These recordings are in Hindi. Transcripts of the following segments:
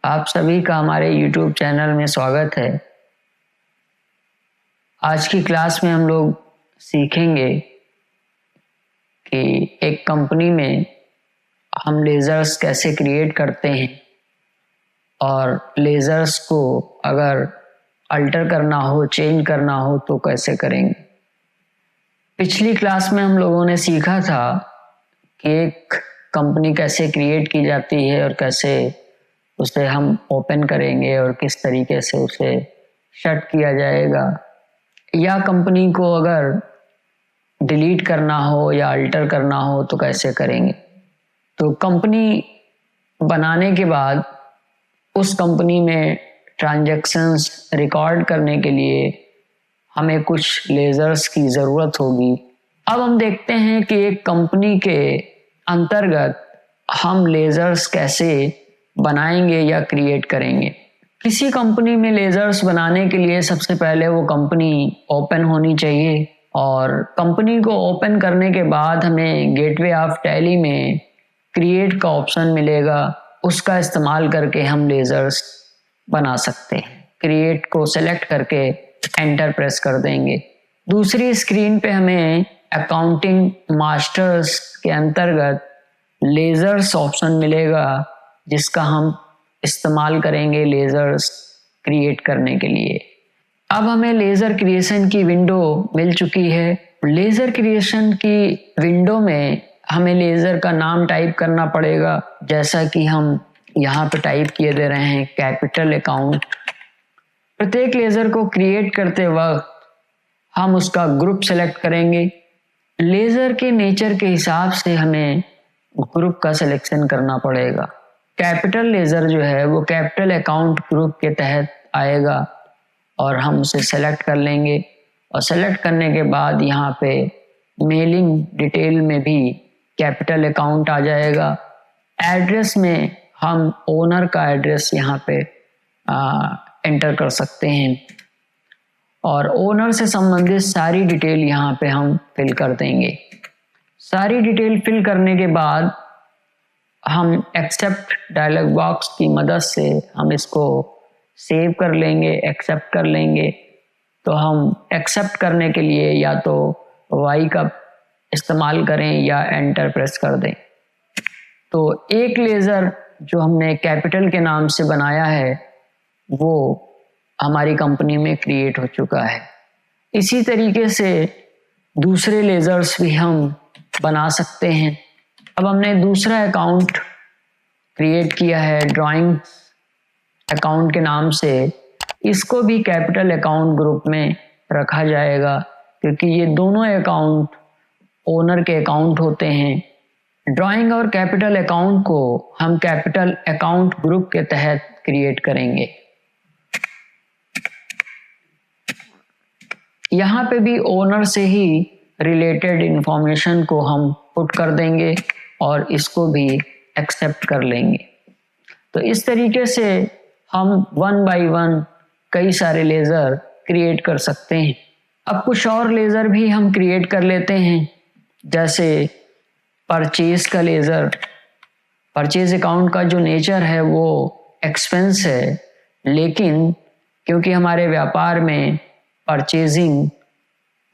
आप सभी का हमारे YouTube चैनल में स्वागत है। आज की क्लास में हम लोग सीखेंगे कि एक कंपनी में हम लेज़र्स कैसे क्रिएट करते हैं और लेज़र्स को अगर अल्टर करना हो, चेंज करना हो तो कैसे करेंगे। पिछली क्लास में हम लोगों ने सीखा था कि एक कंपनी कैसे क्रिएट की जाती है और कैसे उसे हम ओपन करेंगे और किस तरीके से उसे शट किया जाएगा, या कंपनी को अगर डिलीट करना हो या अल्टर करना हो तो कैसे करेंगे। तो कंपनी बनाने के बाद उस कंपनी में ट्रांजैक्शंस रिकॉर्ड करने के लिए हमें कुछ लेज़र्स की ज़रूरत होगी। अब हम देखते हैं कि एक कंपनी के अंतर्गत हम लेज़र्स कैसे बनाएंगे या क्रिएट करेंगे। किसी कंपनी में लेज़र्स बनाने के लिए सबसे पहले वो कंपनी ओपन होनी चाहिए, और कंपनी को ओपन करने के बाद हमें गेटवे ऑफ टैली में क्रिएट का ऑप्शन मिलेगा। उसका इस्तेमाल करके हम लेज़र्स बना सकते हैं। क्रिएट को सेलेक्ट करके एंटर प्रेस कर देंगे। दूसरी स्क्रीन पे हमें अकाउंटिंग मास्टर्स के अंतर्गत लेज़र्स ऑप्शन मिलेगा, जिसका हम इस्तेमाल करेंगे लेज़र्स क्रिएट करने के लिए। अब हमें लेज़र क्रिएशन की विंडो मिल चुकी है। लेज़र क्रिएशन की विंडो में हमें लेज़र का नाम टाइप करना पड़ेगा, जैसा कि हम यहाँ पे टाइप किए दे रहे हैं, कैपिटल अकाउंट। प्रत्येक लेज़र को क्रिएट करते वक्त हम उसका ग्रुप सेलेक्ट करेंगे। लेज़र के नेचर के हिसाब से हमें ग्रुप का सिलेक्शन करना पड़ेगा। कैपिटल लेज़र जो है वो कैपिटल अकाउंट ग्रुप के तहत आएगा और हम उसे सेलेक्ट कर लेंगे, और सेलेक्ट करने के बाद यहाँ पे मेलिंग डिटेल में भी कैपिटल अकाउंट आ जाएगा। एड्रेस में हम ओनर का एड्रेस यहाँ पे एंटर कर सकते हैं, और ओनर से संबंधित सारी डिटेल यहाँ पे हम फिल कर देंगे। सारी डिटेल फिल करने के बाद हम एक्सेप्ट डायलॉग बॉक्स की मदद से हम इसको सेव कर लेंगे, एक्सेप्ट कर लेंगे। तो हम एक्सेप्ट करने के लिए या तो वाई का इस्तेमाल करें या एंटर प्रेस कर दें। तो एक लेज़र जो हमने कैपिटल के नाम से बनाया है वो हमारी कंपनी में क्रिएट हो चुका है। इसी तरीके से दूसरे लेज़र्स भी हम बना सकते हैं। अब हमने दूसरा अकाउंट क्रिएट किया है ड्राइंग अकाउंट के नाम से। इसको भी कैपिटल अकाउंट ग्रुप में रखा जाएगा, क्योंकि ये दोनों अकाउंट ओनर के अकाउंट होते हैं। ड्राइंग और कैपिटल अकाउंट को हम कैपिटल अकाउंट ग्रुप के तहत क्रिएट करेंगे। यहाँ पे भी ओनर से ही रिलेटेड इंफॉर्मेशन को हम पुट कर देंगे और इसको भी एक्सेप्ट कर लेंगे। तो इस तरीके से हम वन बाय वन कई सारे लेज़र क्रिएट कर सकते हैं। अब कुछ और लेज़र भी हम क्रिएट कर लेते हैं, जैसे परचेज का लेज़र। परचेज अकाउंट का जो नेचर है वो एक्सपेंस है, लेकिन क्योंकि हमारे व्यापार में परचेजिंग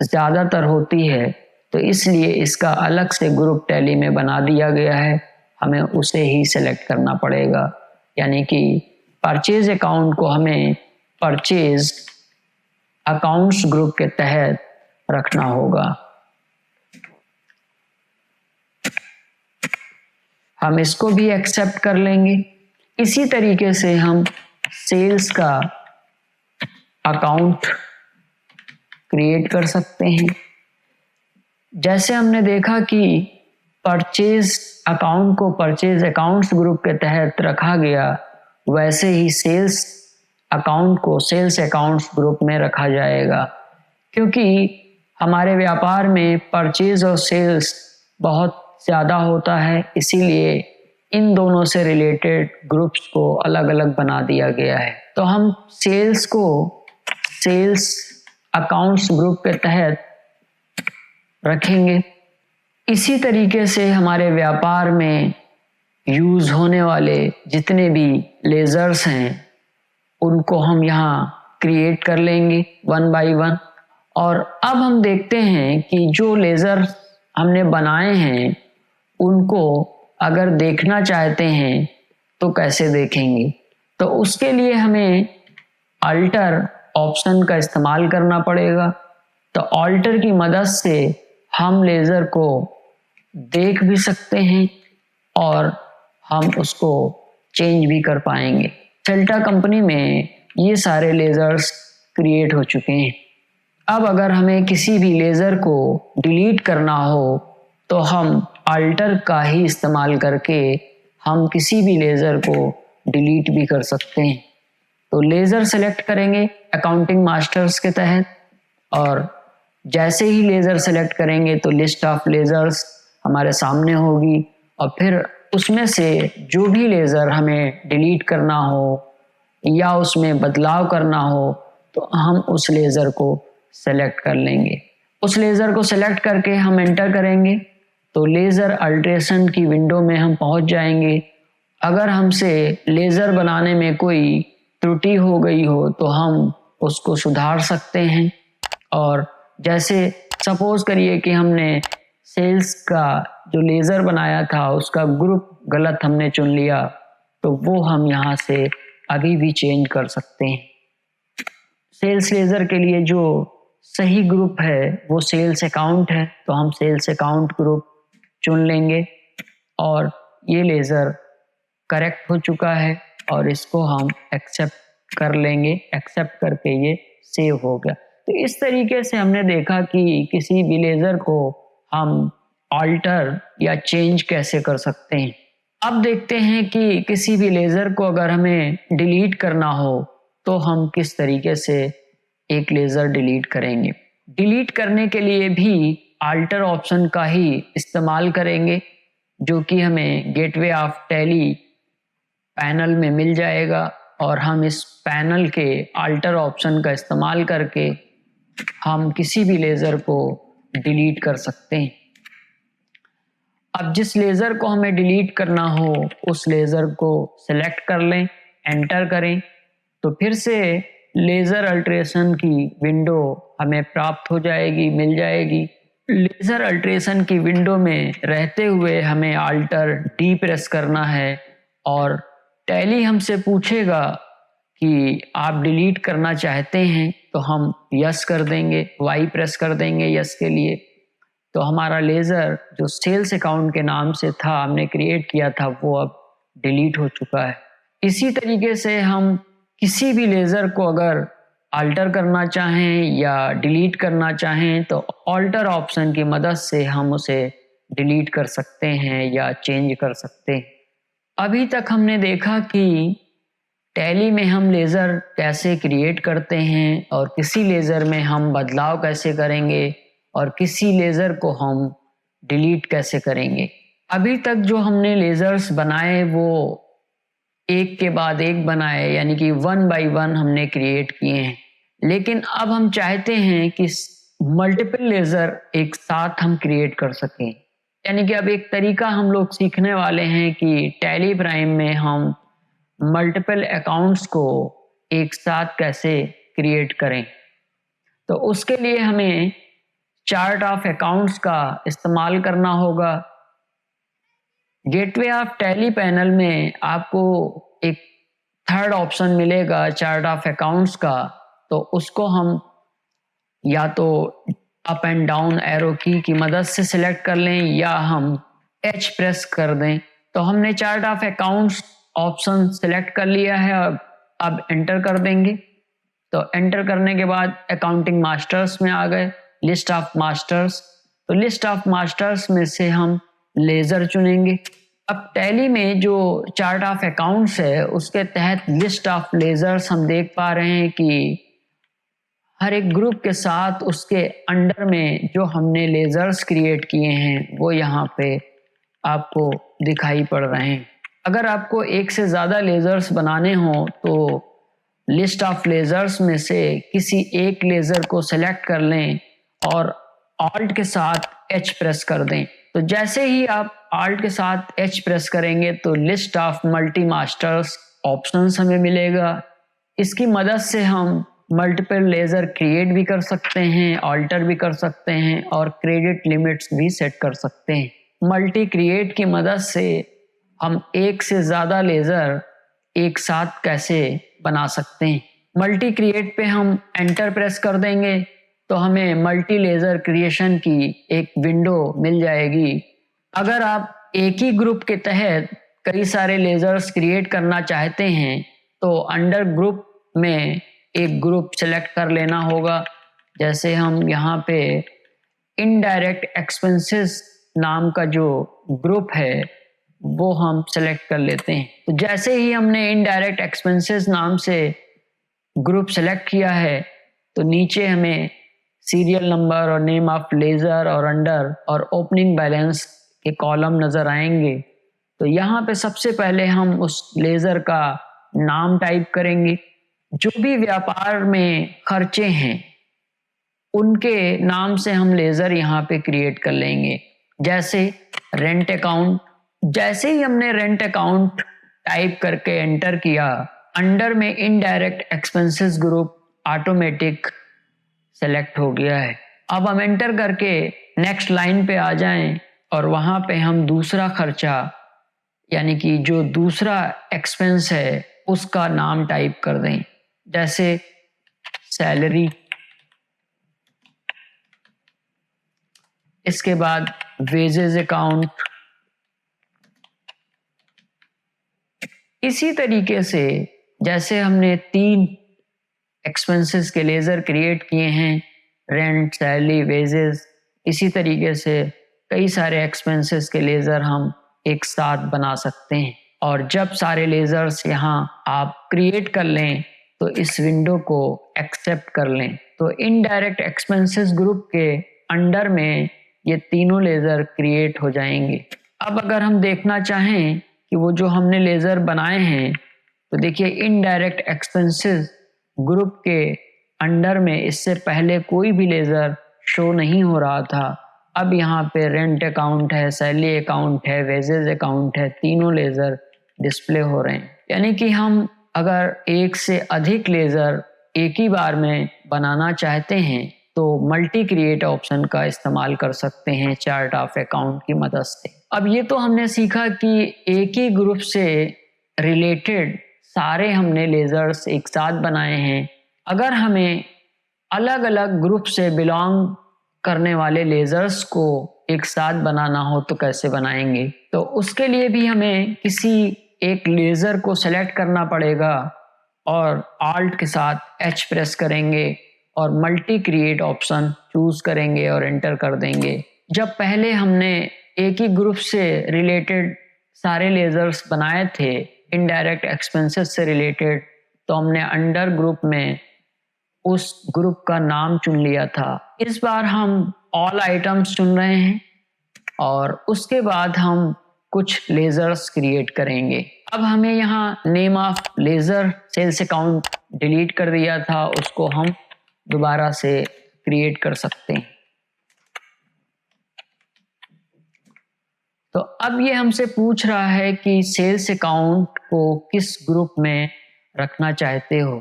ज़्यादातर होती है तो इसलिए इसका अलग से ग्रुप टैली में बना दिया गया है। हमें उसे ही सेलेक्ट करना पड़ेगा, यानी कि परचेज अकाउंट को हमें परचेज अकाउंट्स ग्रुप के तहत रखना होगा। हम इसको भी एक्सेप्ट कर लेंगे। इसी तरीके से हम सेल्स का अकाउंट क्रिएट कर सकते हैं। जैसे हमने देखा कि परचेज अकाउंट को परचेज अकाउंट्स ग्रुप के तहत रखा गया, वैसे ही सेल्स अकाउंट को सेल्स अकाउंट्स ग्रुप में रखा जाएगा। क्योंकि हमारे व्यापार में परचेज और सेल्स बहुत ज़्यादा होता है, इसीलिए इन दोनों से रिलेटेड ग्रुप्स को अलग अलग बना दिया गया है। तो हम सेल्स को सेल्स अकाउंट्स ग्रुप के तहत रखेंगे। इसी तरीके से हमारे व्यापार में यूज़ होने वाले जितने भी लेज़र्स हैं उनको हम यहाँ क्रिएट कर लेंगे वन बाय वन। और अब हम देखते हैं कि जो लेज़र हमने बनाए हैं उनको अगर देखना चाहते हैं तो कैसे देखेंगे। तो उसके लिए हमें अल्टर ऑप्शन का इस्तेमाल करना पड़ेगा। तो अल्टर की मदद से हम लेज़र को देख भी सकते हैं और हम उसको चेंज भी कर पाएंगे। सेल्टा कंपनी में ये सारे लेज़र्स क्रिएट हो चुके हैं। अब अगर हमें किसी भी लेज़र को डिलीट करना हो तो हम अल्टर का ही इस्तेमाल करके हम किसी भी लेज़र को डिलीट भी कर सकते हैं। तो लेज़र सेलेक्ट करेंगे अकाउंटिंग मास्टर्स के तहत, और जैसे ही लेज़र सेलेक्ट करेंगे तो लिस्ट ऑफ लेज़र्स हमारे सामने होगी, और फिर उसमें से जो भी लेज़र हमें डिलीट करना हो या उसमें बदलाव करना हो तो हम उस लेज़र को सेलेक्ट कर लेंगे। उस लेज़र को सेलेक्ट करके हम एंटर करेंगे तो लेज़र अल्ट्रेशन की विंडो में हम पहुंच जाएंगे। अगर हमसे लेज़र बनाने में कोई त्रुटि हो गई हो तो हम उसको सुधार सकते हैं। और जैसे सपोज करिए कि हमने सेल्स का जो लेज़र बनाया था उसका ग्रुप गलत हमने चुन लिया, तो वो हम यहाँ से अभी भी चेंज कर सकते हैं। सेल्स लेज़र के लिए जो सही ग्रुप है वो सेल्स अकाउंट है, तो हम सेल्स अकाउंट ग्रुप चुन लेंगे और ये लेज़र करेक्ट हो चुका है और इसको हम एक्सेप्ट कर लेंगे। एक्सेप्ट करके ये सेव हो गया। तो इस तरीके से हमने देखा कि किसी भी लेज़र को हम ऑल्टर या चेंज कैसे कर सकते हैं। अब देखते हैं कि किसी भी लेज़र को अगर हमें डिलीट करना हो तो हम किस तरीके से एक लेज़र डिलीट करेंगे। डिलीट करने के लिए भी ऑल्टर ऑप्शन का ही इस्तेमाल करेंगे, जो कि हमें गेटवे ऑफ टैली पैनल में मिल जाएगा, और हम इस पैनल के ऑल्टर ऑप्शन का इस्तेमाल करके हम किसी भी लेज़र को डिलीट कर सकते हैं। अब जिस लेज़र को हमें डिलीट करना हो उस लेज़र को सेलेक्ट कर लें, एंटर करें, तो फिर से लेज़र अल्ट्रेशन की विंडो हमें प्राप्त हो जाएगी, मिल जाएगी। लेज़र अल्ट्रेशन की विंडो में रहते हुए हमें ऑल्टर डी प्रेस करना है और टैली हमसे पूछेगा कि आप डिलीट करना चाहते हैं, तो हम यस कर देंगे, वाई प्रेस कर देंगे यस के लिए। तो हमारा लेज़र जो सेल्स अकाउंट के नाम से था, हमने क्रिएट किया था, वो अब डिलीट हो चुका है। इसी तरीके से हम किसी भी लेज़र को अगर अल्टर करना चाहें या डिलीट करना चाहें तो ऑल्टर ऑप्शन की मदद से हम उसे डिलीट कर सकते हैं या चेंज कर सकते हैं। अभी तक हमने देखा कि टैली में हम लेज़र कैसे क्रिएट करते हैं और किसी लेज़र में हम बदलाव कैसे करेंगे और किसी लेज़र को हम डिलीट कैसे करेंगे। अभी तक जो हमने लेज़र्स बनाए वो एक के बाद एक बनाए, यानी कि वन बाय वन हमने क्रिएट किए हैं। लेकिन अब हम चाहते हैं कि मल्टीपल लेज़र एक साथ हम क्रिएट कर सकें। यानी कि अब एक तरीका हम लोग सीखने वाले हैं कि टैली प्राइम में हम मल्टीपल अकाउंट्स को एक साथ कैसे क्रिएट करें। तो उसके लिए हमें चार्ट ऑफ अकाउंट्स का इस्तेमाल करना होगा। गेटवे ऑफ टैली पैनल में आपको एक थर्ड ऑप्शन मिलेगा चार्ट ऑफ अकाउंट्स का, तो उसको हम या तो अप एंड डाउन एरो की मदद से सिलेक्ट कर लें या हम एच प्रेस कर दें। तो हमने chart of accounts option select कर लिया है, अब एंटर कर देंगे। तो एंटर करने के बाद अकाउंटिंग मास्टर्स में आ गए, लिस्ट ऑफ मास्टर्स। तो लिस्ट ऑफ मास्टर्स में से हम लेज़र चुनेंगे। अब टैली में जो चार्ट ऑफ अकाउंट्स है उसके तहत लिस्ट ऑफ लेज़र्स हम देख पा रहे हैं कि हर एक ग्रुप के साथ उसके अंडर में जो हमने लेज़र्स क्रिएट किए हैं वो यहाँ पे आपको दिखाई पड़ रहे हैं। अगर आपको एक से ज़्यादा लेज़र्स बनाने हों तो लिस्ट ऑफ लेज़र्स में से किसी एक लेज़र को सेलेक्ट कर लें और ऑल्ट के साथ एच प्रेस कर दें। तो तो जैसे ही आप Alt के साथ H प्रेस करेंगे तो list of multi masters options हमें मिलेगा। इसकी मदद से हम मल्टीपल लेज़र क्रिएट भी कर सकते हैं, ऑल्टर भी कर सकते हैं और क्रेडिट लिमिट्स भी सेट कर सकते हैं। मल्टी क्रिएट की मदद से हम एक से ज़्यादा लेज़र एक साथ कैसे बना सकते हैं। मल्टी क्रिएट पे हम एंटर प्रेस कर देंगे तो हमें मल्टी लेज़र क्रिएशन की एक विंडो मिल जाएगी। अगर आप एक ही ग्रुप के तहत कई सारे लेज़र्स क्रिएट करना चाहते हैं तो अंडर ग्रुप में एक ग्रुप सेलेक्ट कर लेना होगा। जैसे हम यहाँ पे इनडायरेक्ट एक्सपेंसेस नाम का जो ग्रुप है वो हम सेलेक्ट कर लेते हैं। तो जैसे ही हमने इनडायरेक्ट एक्सपेंसेस नाम से ग्रुप सेलेक्ट किया है तो नीचे हमें सीरियल नंबर और नेम ऑफ लेज़र और अंडर और ओपनिंग बैलेंस के कॉलम नज़र आएंगे। तो यहाँ पे सबसे पहले हम उस लेज़र का नाम टाइप करेंगे। जो भी व्यापार में खर्चे हैं उनके नाम से हम लेज़र यहाँ पे क्रिएट कर लेंगे। जैसे रेंट अकाउंट, जैसे ही हमने रेंट अकाउंट टाइप करके एंटर किया, अंडर में indirect expenses group automatic select हो गया है। अब हम एंटर करके नेक्स्ट लाइन पे आ जाएं और वहां पे हम दूसरा खर्चा यानी कि जो दूसरा एक्सपेंस है उसका नाम टाइप कर दें। जैसे सैलरी, इसके बाद वेजेस अकाउंट। इसी तरीके से जैसे हमने 3 एक्सपेंसेस के लेज़र क्रिएट किए हैं, रेंट, सैलरी, वेजेस, इसी तरीके से कई सारे एक्सपेंसेस के लेज़र हम एक साथ बना सकते हैं। और जब सारे लेज़र्स यहाँ आप क्रिएट कर लें तो इस विंडो को एक्सेप्ट कर लें। तो इनडायरेक्ट एक्सपेंसेस ग्रुप के अंडर में ये तीनों लेज़र क्रिएट हो जाएंगे। अब अगर हम देखना चाहें कि वो जो हमने लेज़र बनाए हैं तो देखिए इनडायरेक्ट एक्सपेंसेस ग्रुप के अंडर में इससे पहले कोई भी लेज़र शो नहीं हो रहा था। अब यहाँ पे रेंट अकाउंट है, सैलरी अकाउंट है, वेजेस अकाउंट है, तीनों लेज़र डिस्प्ले हो रहे हैं। यानी कि हम अगर एक से अधिक लेज़र एक ही बार में बनाना चाहते हैं तो मल्टी क्रिएट ऑप्शन का इस्तेमाल कर सकते हैं चार्ट ऑफ अकाउंट की मदद से। अब ये तो हमने सीखा कि एक ही ग्रुप से रिलेटेड सारे हमने लेज़र्स एक साथ बनाए हैं। अगर हमें अलग अलग ग्रुप से बिलोंग करने वाले लेज़र्स को एक साथ बनाना हो तो कैसे बनाएंगे? तो उसके लिए भी हमें किसी एक लेज़र को सेलेक्ट करना पड़ेगा और Alt के साथ H प्रेस करेंगे और मल्टी क्रिएट ऑप्शन चूज करेंगे और एंटर कर देंगे। जब पहले हमने एक ही ग्रुप से रिलेटेड सारे लेज़र्स बनाए थे इनडायरेक्ट एक्सपेंसेस से रिलेटेड, तो हमने अंडर ग्रुप में उस ग्रुप का नाम चुन लिया था। इस बार हम ऑल आइटम्स चुन रहे हैं और उसके बाद हम कुछ लेज़र्स क्रिएट करेंगे। अब हमें यहाँ name of ledger sales account delete कर दिया था, उसको हम दोबारा से क्रिएट कर सकते हैं। तो अब ये हमसे पूछ रहा है कि सेल्स अकाउंट को किस ग्रुप में रखना चाहते हो,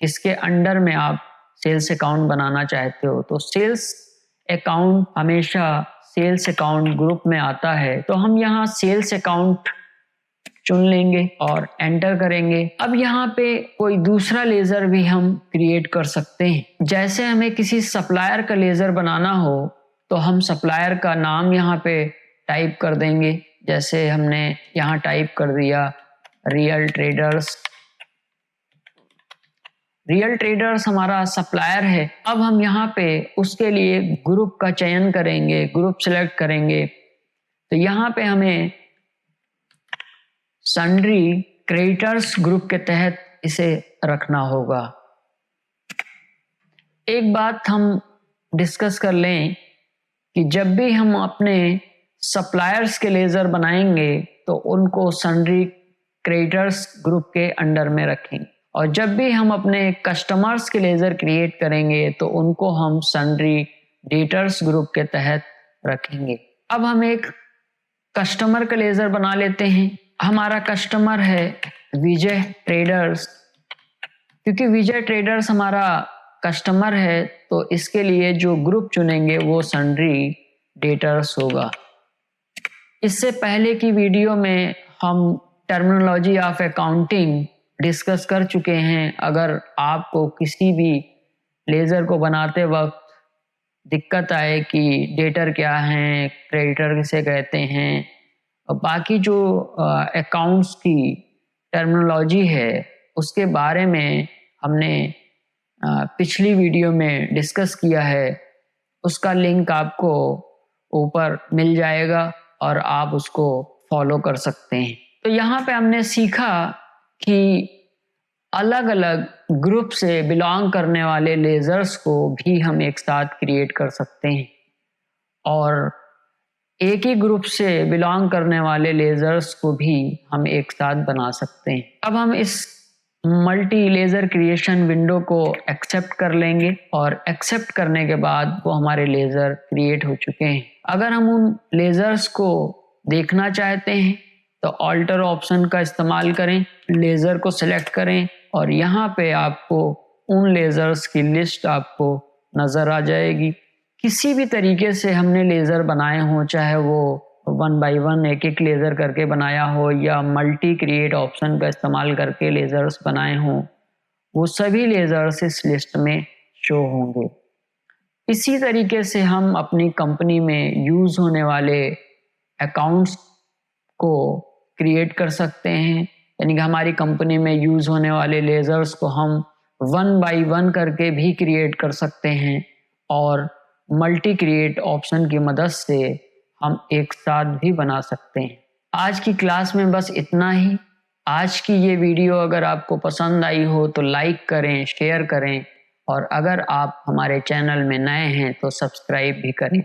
किसके अंडर में आप सेल्स अकाउंट बनाना चाहते हो। तो सेल्स अकाउंट हमेशा सेल्स अकाउंट ग्रुप में आता है, तो हम यहाँ सेल्स अकाउंट चुन लेंगे और एंटर करेंगे। अब यहाँ पे कोई दूसरा लेज़र भी हम क्रिएट कर सकते हैं। जैसे हमें किसी सप्लायर का लेज़र बनाना हो तो हम सप्लायर का नाम यहाँ पे टाइप कर देंगे। जैसे हमने यहाँ टाइप कर दिया रियल ट्रेडर्स। रियल ट्रेडर्स हमारा सप्लायर है। अब हम यहाँ पे उसके लिए ग्रुप का चयन करेंगे, ग्रुप सेलेक्ट करेंगे। तो यहाँ पे हमें सन्ड्री क्रेडिटर्स ग्रुप के तहत इसे रखना होगा। एक बात हम डिस्कस कर लें कि जब भी हम अपने सप्लायर्स के लेज़र बनाएंगे तो उनको सन्ड्री क्रेडिटर्स ग्रुप के अंडर में रखेंगे, और जब भी हम अपने कस्टमर्स के लेज़र क्रिएट करेंगे तो उनको हम सन्ड्री डेटर्स ग्रुप के तहत रखेंगे। अब हम एक कस्टमर का लेज़र बना लेते हैं। हमारा कस्टमर है विजय ट्रेडर्स। क्योंकि विजय ट्रेडर्स हमारा कस्टमर है तो इसके लिए जो ग्रुप चुनेंगे वो सन्ड्री डेटर्स होगा। इससे पहले की वीडियो में हम टर्मिनोलॉजी ऑफ अकाउंटिंग डिस्कस कर चुके हैं। अगर आपको किसी भी लेज़र को बनाते वक्त दिक्कत आए कि डेटर क्या हैं, क्रेडिटर किसे कहते हैं, और बाकी जो अकाउंट्स की टर्मिनोलॉजी है उसके बारे में हमने पिछली वीडियो में डिस्कस किया है। उसका लिंक आपको ऊपर मिल जाएगा और आप उसको फॉलो कर सकते हैं। तो यहाँ पे हमने सीखा कि अलग अलग ग्रुप से बिलोंग करने वाले लेज़र्स को भी हम एक साथ क्रिएट कर सकते हैं और एक ही ग्रुप से बिलोंग करने वाले लेज़र्स को भी हम एक साथ बना सकते हैं। अब हम इस मल्टी लेज़र क्रिएशन विंडो को एक्सेप्ट कर लेंगे और एक्सेप्ट करने के बाद वो हमारे लेज़र क्रिएट हो चुके हैं। अगर हम उन लेज़र्स को देखना चाहते हैं तो ऑल्टर ऑप्शन का इस्तेमाल करें, लेज़र को सिलेक्ट करें और यहाँ पे आपको उन लेज़र्स की लिस्ट आपको नज़र आ जाएगी। किसी भी तरीके से हमने लेज़र बनाए हों, चाहे वो 1 बाय 1 एक एक लेज़र करके बनाया हो या मल्टी क्रिएट ऑप्शन का इस्तेमाल करके लेज़र्स बनाए हों, वो सभी लेज़र्स इस लिस्ट में शो होंगे। इसी तरीके से हम अपनी कंपनी में यूज़ होने वाले अकाउंट्स को क्रिएट कर सकते हैं। यानी कि हमारी कंपनी में यूज़ होने वाले लेज़र्स को हम 1 बाय 1 करके भी क्रिएट कर सकते हैं और मल्टी क्रिएट ऑप्शन की मदद से हम एक साथ भी बना सकते हैं। आज की क्लास में बस इतना ही। आज की ये वीडियो अगर आपको पसंद आई हो तो लाइक करें, शेयर करें और अगर आप हमारे चैनल में नए हैं तो सब्सक्राइब भी करें।